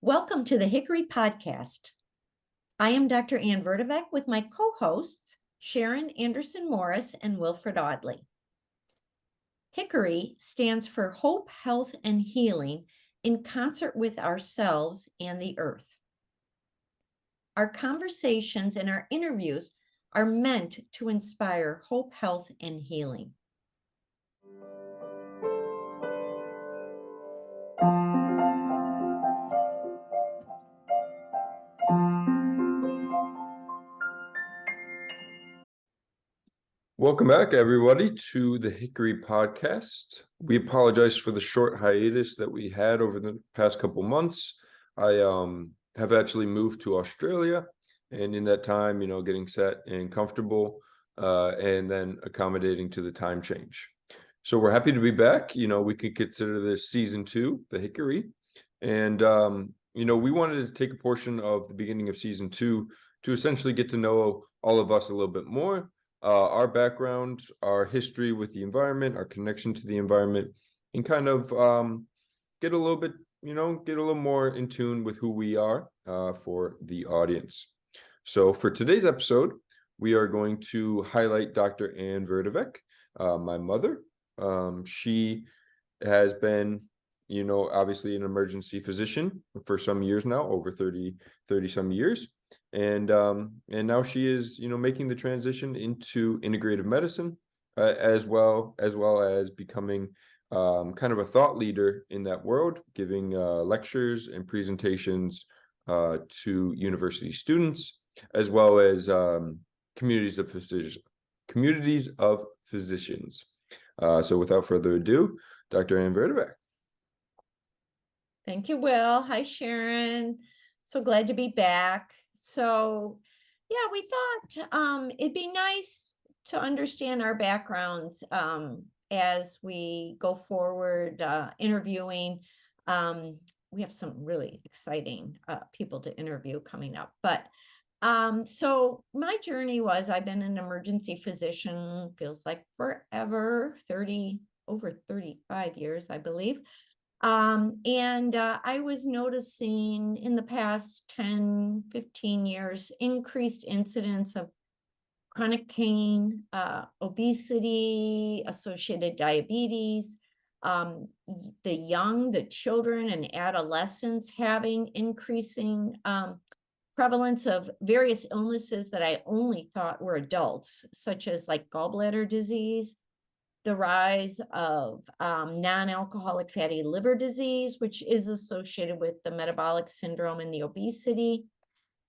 Welcome to the Hickory podcast. I am Dr. Ann Vertovec with my co-hosts, Sharon Anderson Morris and Wilfred Audley. Hickory stands for Hope, Health, and Healing in concert with ourselves and the earth. Our conversations and our interviews are meant to inspire hope, health, and healing. Welcome back, everybody, to the Hickory podcast. We apologize for the short hiatus that we had over the past couple months. I have actually moved to Australia, and in that time, getting set and comfortable, and then accommodating to the time change. So we're happy to be back. We could consider this season 2, the Hickory, and we wanted to take a portion of the beginning of season 2 to essentially get to know all of us a little bit more. Our background, our history with the environment, our connection to the environment, and kind of get a little more in tune with who we are for the audience. So for today's episode, we are going to highlight Dr. Ann Vertovec, my mother. She has been, obviously an emergency physician for some years now, over 30 some years. And now she is, making the transition into integrative medicine, as well as becoming kind of a thought leader in that world, giving lectures and presentations to university students, as well as communities of physicians. So without further ado, Dr. Ann Vertovec. Thank you, Will. Hi, Sharon. So glad to be back. So, yeah, we thought it'd be nice to understand our backgrounds as we go forward interviewing. We have some really exciting people to interview coming up. But so my journey was, I've been an emergency physician, feels like forever, over 35 years, I believe. I was noticing in the past 10, 15 years, increased incidence of chronic pain, obesity, associated diabetes, the children and adolescents having increasing prevalence of various illnesses that I only thought were adults, such as like gallbladder disease, the rise of non-alcoholic fatty liver disease, which is associated with the metabolic syndrome and the obesity,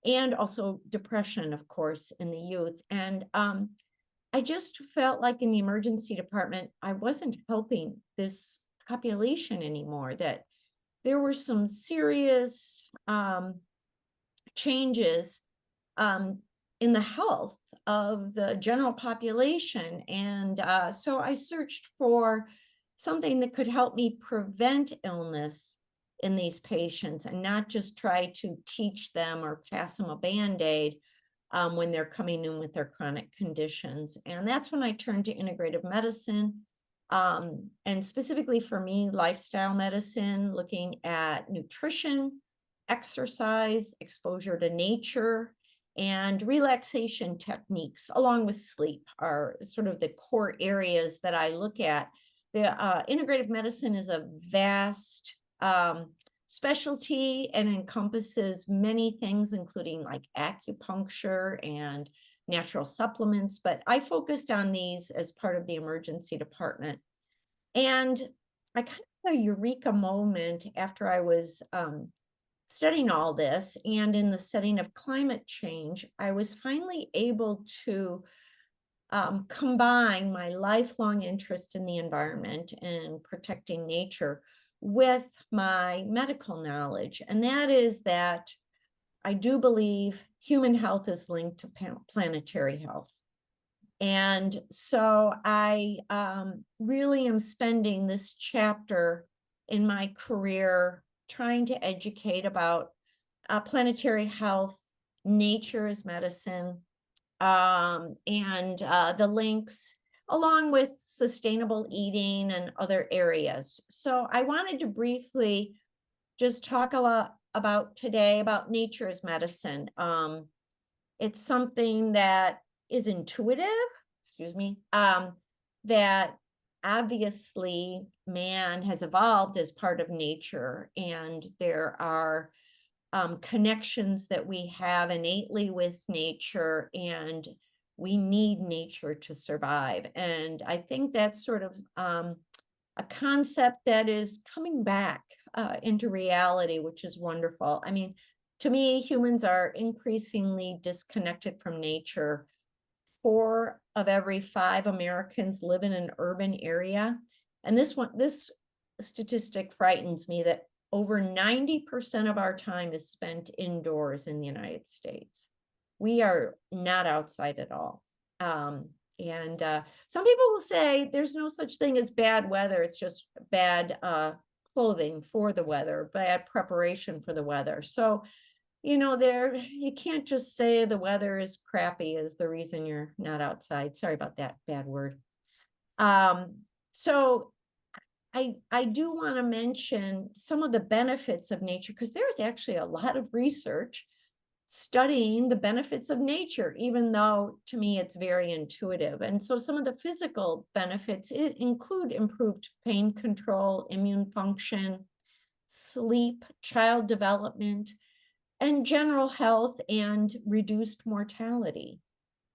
and also depression, of course, in the youth. And I just felt like in the emergency department, I wasn't helping this population anymore, that there were some serious changes in the health of the general population. And so I searched for something that could help me prevent illness in these patients and not just try to teach them or pass them a Band-Aid when they're coming in with their chronic conditions. And that's when I turned to integrative medicine. And specifically for me, lifestyle medicine, looking at nutrition, exercise, exposure to nature, and relaxation techniques, along with sleep, are sort of the core areas that I look at. The integrative medicine is a vast specialty and encompasses many things, including like acupuncture and natural supplements. But I focused on these as part of the emergency department. And I kind of had a eureka moment after I was studying all this, and in the setting of climate change, I was finally able to combine my lifelong interest in the environment and protecting nature with my medical knowledge. And that is that I do believe human health is linked to planetary health. And so I really am spending this chapter in my career trying to educate about planetary health, nature as medicine, and the links, along with sustainable eating and other areas. So I wanted to briefly just talk about today about nature as medicine. It's something that is intuitive, excuse me, that obviously man has evolved as part of nature, and there are connections that we have innately with nature, and we need nature to survive. And I think that's sort of a concept that is coming back into reality, which is wonderful. I mean, to me, humans are increasingly disconnected from nature. 4 of every 5 Americans live in an urban area. And this statistic frightens me, that over 90% of our time is spent indoors in the United States. We are not outside at all. And some people will say there's no such thing as bad weather. It's just bad clothing for the weather, bad preparation for the weather. So, you can't just say the weather is crappy is the reason you're not outside. Sorry about that bad word. So I do want to mention some of the benefits of nature, because there's actually a lot of research studying the benefits of nature, even though to me it's very intuitive. And so some of the physical benefits include improved pain control, immune function, sleep, child development, and general health, and reduced mortality.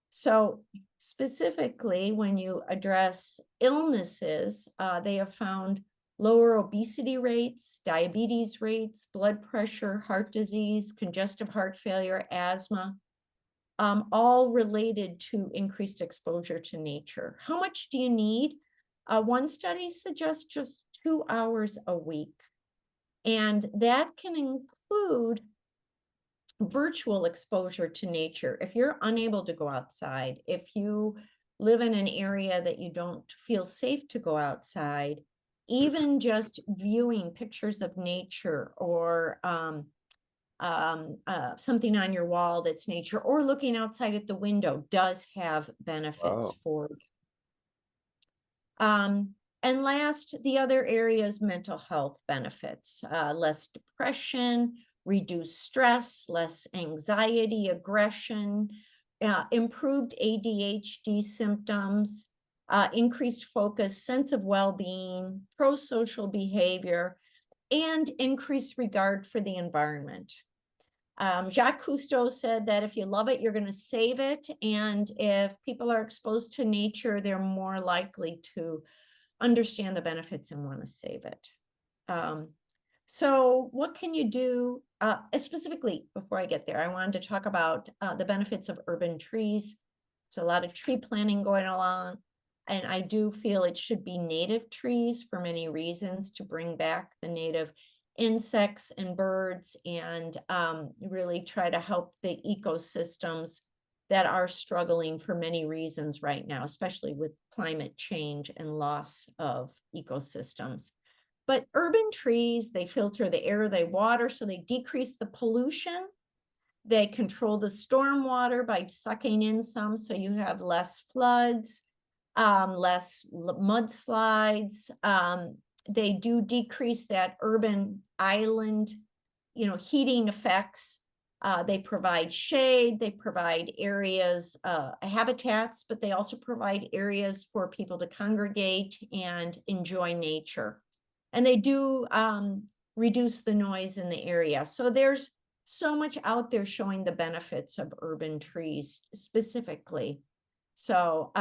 So specifically, when you address illnesses, they have found lower obesity rates, diabetes rates, blood pressure, heart disease, congestive heart failure, asthma, all related to increased exposure to nature. How much do you need? One study suggests just 2 hours a week, and that can include virtual exposure to nature. If you're unable to go outside, if you live in an area that you don't feel safe to go outside, even just viewing pictures of nature, or something on your wall that's nature, or looking outside at the window, does have benefits Wow. for you. And last, the other area is mental health benefits, less depression, reduced stress, less anxiety, aggression, improved ADHD symptoms, increased focus, sense of well-being, pro-social behavior, and increased regard for the environment. Jacques Cousteau said that if you love it, you're going to save it. And if people are exposed to nature, they're more likely to understand the benefits and want to save it. So what can you do? Specifically, before I get there, I wanted to talk about the benefits of urban trees. There's a lot of tree planting going along, and I do feel it should be native trees for many reasons, to bring back the native insects and birds, and really try to help the ecosystems that are struggling for many reasons right now, especially with climate change and loss of ecosystems. But urban trees, they filter the air, they water, so they decrease the pollution. They control the stormwater by sucking in some, so you have less floods, less mudslides. They do decrease that urban island, heating effects. They provide shade, they provide areas, habitats, but they also provide areas for people to congregate and enjoy nature. And they do reduce the noise in the area. So there's so much out there showing the benefits of urban trees specifically. So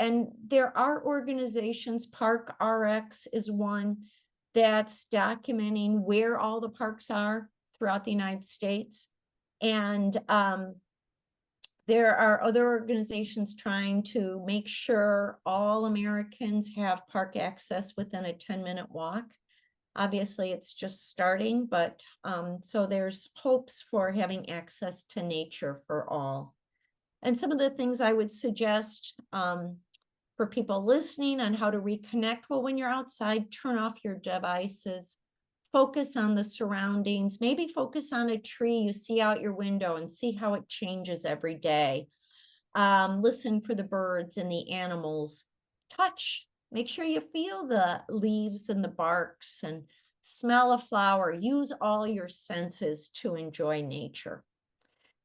and there are organizations, Park RX is one, that's documenting where all the parks are throughout the United States. And there are other organizations trying to make sure all Americans have park access within a 10-minute walk. Obviously, it's just starting, but so there's hopes for having access to nature for all. And some of the things I would suggest for people listening on how to reconnect, well, when you're outside, turn off your devices, focus on the surroundings, maybe focus on a tree you see out your window and see how it changes every day. Listen for the birds and the animals. Touch, make sure you feel the leaves and the barks, and smell a flower, use all your senses to enjoy nature.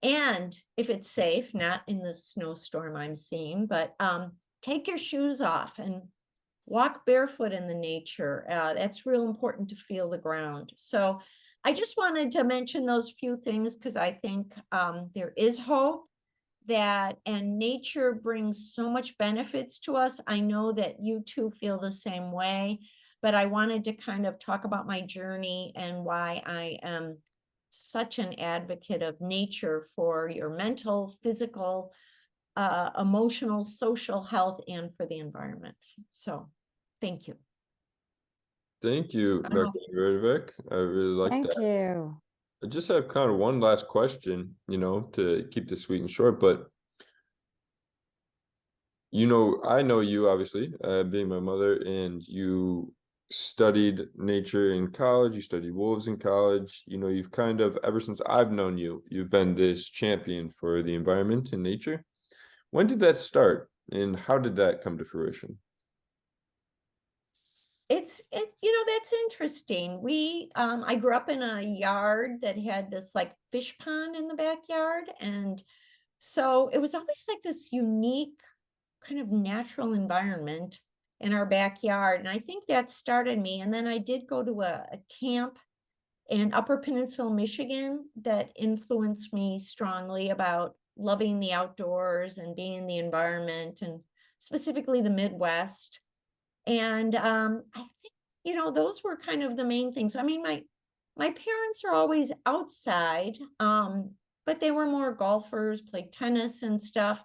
And if it's safe, not in the snowstorm I'm seeing, but take your shoes off and walk barefoot in the nature. That's real important to feel the ground. So I just wanted to mention those few things because I think there is hope that, and nature brings so much benefits to us. I know that you two feel the same way, but I wanted to kind of talk about my journey and why I am such an advocate of nature for your mental, physical, emotional, social health, and for the environment. So thank you. Thank you, I don't Dr. know. Vertovec. I really like Thank that. you. I just have kind of one last question, to keep this sweet and short, but I know you obviously, being my mother, and you studied nature in college, you studied wolves in college. You've kind of, ever since I've known you, you've been this champion for the environment and nature. When did that start, and how did that come to fruition? That's interesting. I grew up in a yard that had this like fish pond in the backyard, and so it was always like this unique kind of natural environment in our backyard. And I think that started me. And then I did go to a camp in Upper Peninsula, Michigan, that influenced me strongly about loving the outdoors and being in the environment, and specifically the Midwest. And I think, those were kind of the main things. I mean, my parents are always outside, but they were more golfers, played tennis and stuff.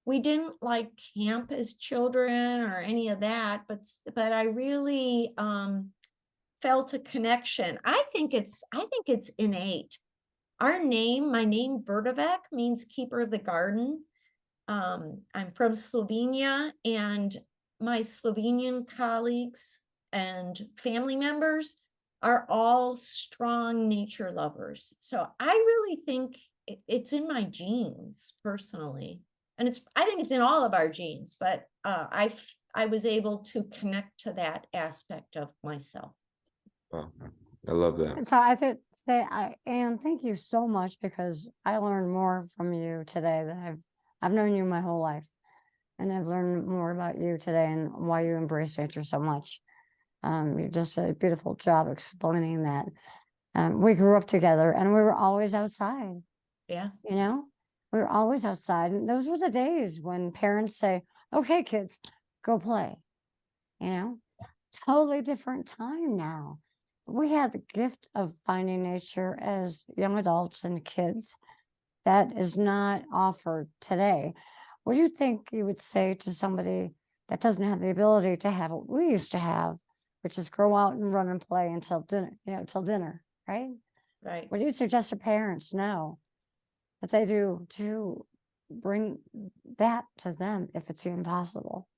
We didn't like camp as children or any of that, but I really felt a connection. I think it's innate. My name Vertovec means keeper of the garden. I'm from Slovenia, and my Slovenian colleagues and family members are all strong nature lovers. So I really think it's in my genes personally. And I think it's in all of our genes, but I was able to connect to that aspect of myself. Oh, I love that. And so I think that Anne, thank you so much, because I learned more from you today than I've known you my whole life. And I've learned more about you today and why you embrace nature so much. You just did a beautiful job explaining that. We grew up together and we were always outside. Yeah. We were always outside. And those were the days when parents say, okay, kids, go play. Totally different time now. We had the gift of finding nature as young adults and kids that is not offered today. What do you think you would say to somebody that doesn't have the ability to have what we used to have, which is go out and run and play until dinner, till dinner, right? Right. What do you suggest to parents now that they do to bring that to them if it's even possible?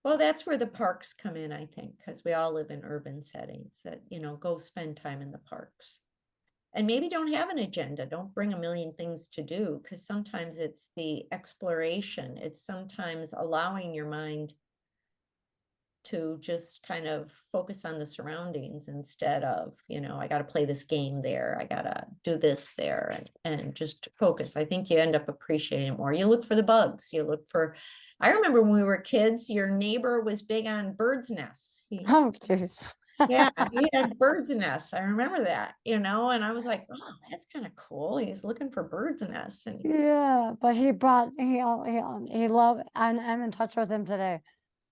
Well, that's where the parks come in, I think, because we all live in urban settings that, go spend time in the parks. And maybe don't have an agenda. Don't bring a million things to do, because sometimes it's the exploration. It's sometimes allowing your mind to just kind of focus on the surroundings instead of, I got to play this game there. I got to do this there, and just focus. I think you end up appreciating it more. You look for the bugs. I remember when we were kids, your neighbor was big on birds' nests. Oh, jeez. Yeah, he had birds' nests. I remember that, and I was like, oh, that's kind of cool. He's looking for birds' nests. And Yeah, but he loved, I'm in touch with him today.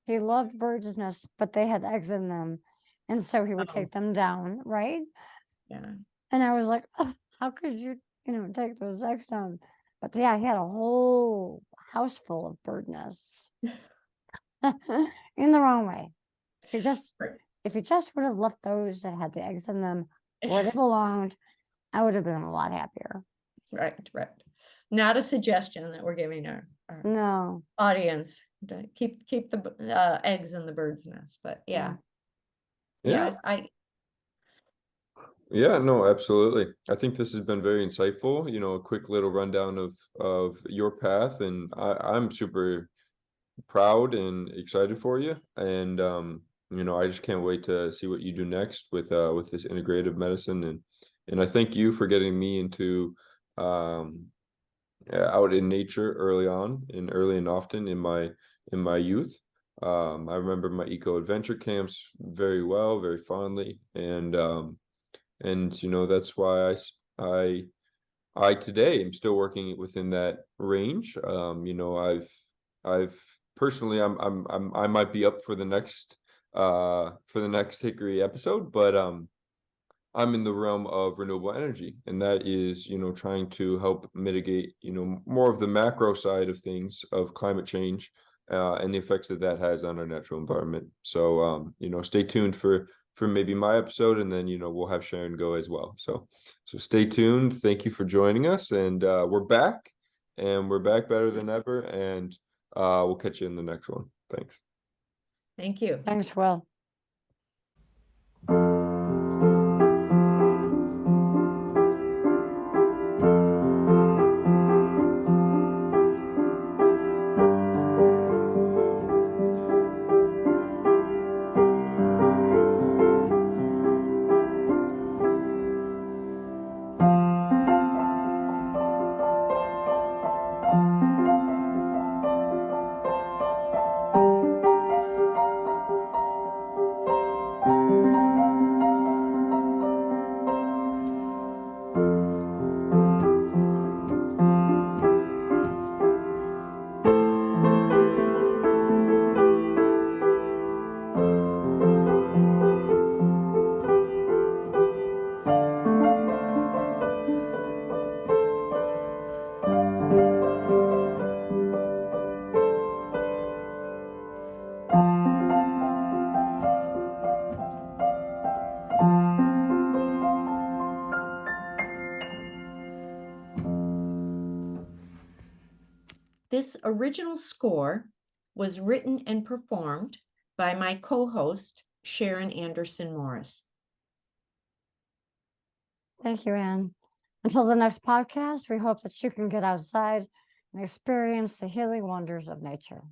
He loved birds' nests, but they had eggs in them. And so he would take them down, right? yeah. And I was like, oh, how could you, take those eggs down? But yeah, he had a whole house full of bird nests in the wrong way. If he just would have left those that had the eggs in them where they belonged, I would have been a lot happier. Right. Not a suggestion that we're giving our No audience to keep the eggs in the bird's nest, but yeah. Yeah, no, absolutely. I think this has been very insightful, a quick little rundown of your path, and I'm super proud and excited for you. And I just can't wait to see what you do next with this integrative medicine, and I thank you for getting me into out in nature early and often in my youth. I remember my eco adventure camps very well, very fondly, and that's why I today am still working within that range. I've personally I might be up for the next Hickory episode, but I'm in the realm of renewable energy, and that is, trying to help mitigate, more of the macro side of things of climate change, and the effects that that has on our natural environment. So, stay tuned for maybe my episode, and then, we'll have Sharon go as well. So stay tuned. Thank you for joining us, and we're back, and we're back better than ever, and we'll catch you in the next one. Thanks. Thank you. Thanks, Will. This original score was written and performed by my co-host, Sharon Anderson Morris. Thank you, Anne. Until the next podcast, we hope that you can get outside and experience the healing wonders of nature.